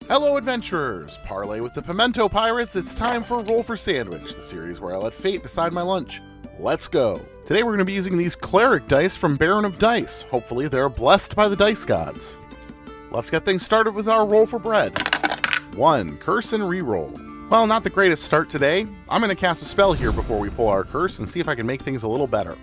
Hello adventurers! Parlay with the Pimento Pirates, it's time for Roll for Sandwich, the series where I let fate decide my lunch. Let's go! Today we're going to be using these cleric dice from Baron of Dice. Hopefully they're blessed by the dice gods. Let's get things started with our roll for bread. 1. Curse and reroll. Well, not the greatest start today. I'm going to cast a spell here before we pull our curse and see if I can make things a little better.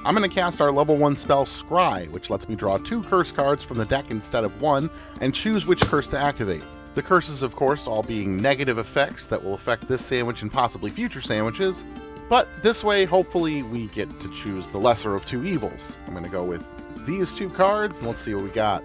I'm going to cast our level 1 spell Scry, which lets me draw 2 curse cards from the deck instead of 1, and choose which curse to activate. The curses, of course, all being negative effects that will affect this sandwich and possibly future sandwiches, but this way, hopefully, we get to choose the lesser of 2 evils. I'm going to go with these 2 cards, and let's see what we got.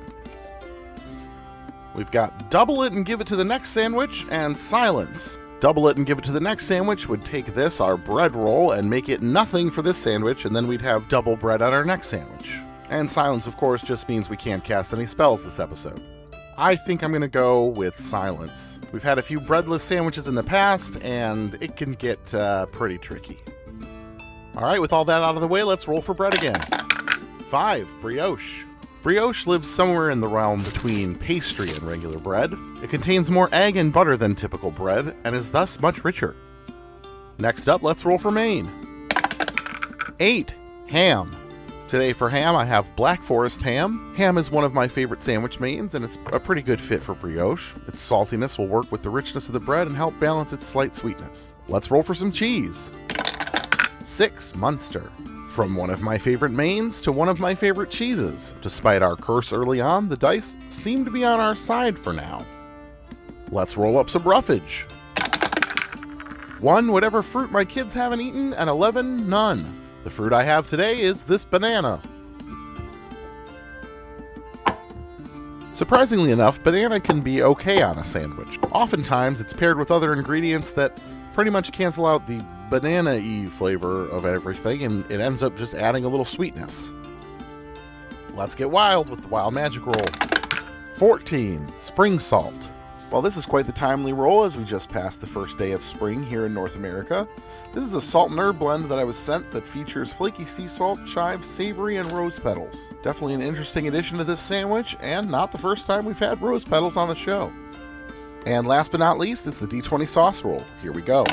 We've got Double It and Give It to the Next Sandwich, and Silence. Double It and Give It to the Next Sandwich would take this, our bread roll, and make it nothing for this sandwich, and then we'd have double bread on our next sandwich. And Silence, of course, just means we can't cast any spells this episode. I think I'm going to go with Silence. We've had a few breadless sandwiches in the past, and it can get pretty tricky. Alright, with all that out of the way, let's roll for bread again. 5. Brioche. Brioche lives somewhere in the realm between pastry and regular bread. It contains more egg and butter than typical bread, and is thus much richer. Next up, let's roll for main. 8. Ham. Today for ham, I have Black Forest ham. Ham is one of my favorite sandwich mains, and it's a pretty good fit for brioche. Its saltiness will work with the richness of the bread and help balance its slight sweetness. Let's roll for some cheese. 6. Munster. From one of my favorite mains to one of my favorite cheeses. Despite our curse early on, the dice seem to be on our side for now. Let's roll up some roughage. 1. Whatever fruit my kids haven't eaten, and 11. None. The fruit I have today is this banana. Surprisingly enough, banana can be okay on a sandwich. Oftentimes, it's paired with other ingredients that pretty much cancel out the banana-y flavor of everything, and it ends up just adding a little sweetness. Let's get wild with the wild magic roll. 14. Spring salt. Well, this is quite the timely roll as we just passed the first day of spring here in North America. This is a salt and herb blend that I was sent that features flaky sea salt, chive, savory, and rose petals. Definitely an interesting addition to this sandwich, and not the first time we've had rose petals on the show. And last but not least, it's the D20 Sauce roll. Here we go.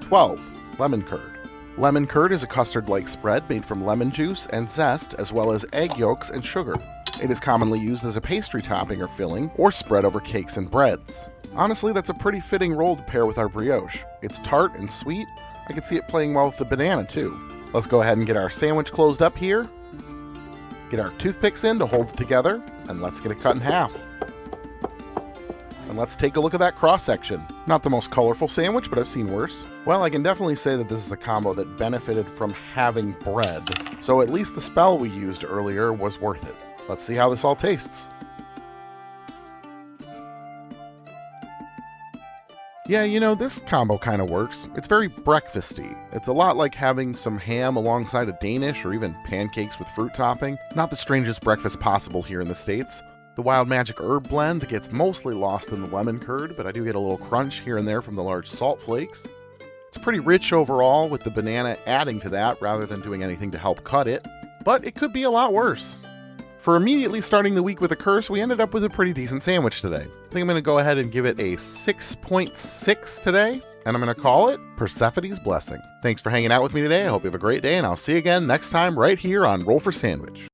12. Lemon curd. Lemon curd is a custard-like spread made from lemon juice and zest, as well as egg yolks and sugar. It is commonly used as a pastry topping or filling, or spread over cakes and breads. Honestly, that's a pretty fitting roll to pair with our brioche. It's tart and sweet. I can see it playing well with the banana too. Let's go ahead and get our sandwich closed up here. Get our toothpicks in to hold it together, and let's get it cut in half. And let's take a look at that cross-section. Not the most colorful sandwich, but I've seen worse. Well, I can definitely say that this is a combo that benefited from having bread. So at least the spell we used earlier was worth it. Let's see how this all tastes. Yeah, you know, this combo kind of works. It's very breakfasty. It's a lot like having some ham alongside a Danish or even pancakes with fruit topping. Not the strangest breakfast possible here in the States. The wild magic herb blend gets mostly lost in the lemon curd, but I do get a little crunch here and there from the large salt flakes. It's pretty rich overall, with the banana adding to that rather than doing anything to help cut it. But it could be a lot worse. For immediately starting the week with a curse, we ended up with a pretty decent sandwich today. I think I'm going to go ahead and give it a 6.6 today, and I'm going to call it Persephone's Blessing. Thanks for hanging out with me today. I hope you have a great day, and I'll see you again next time right here on Roll for Sandwich.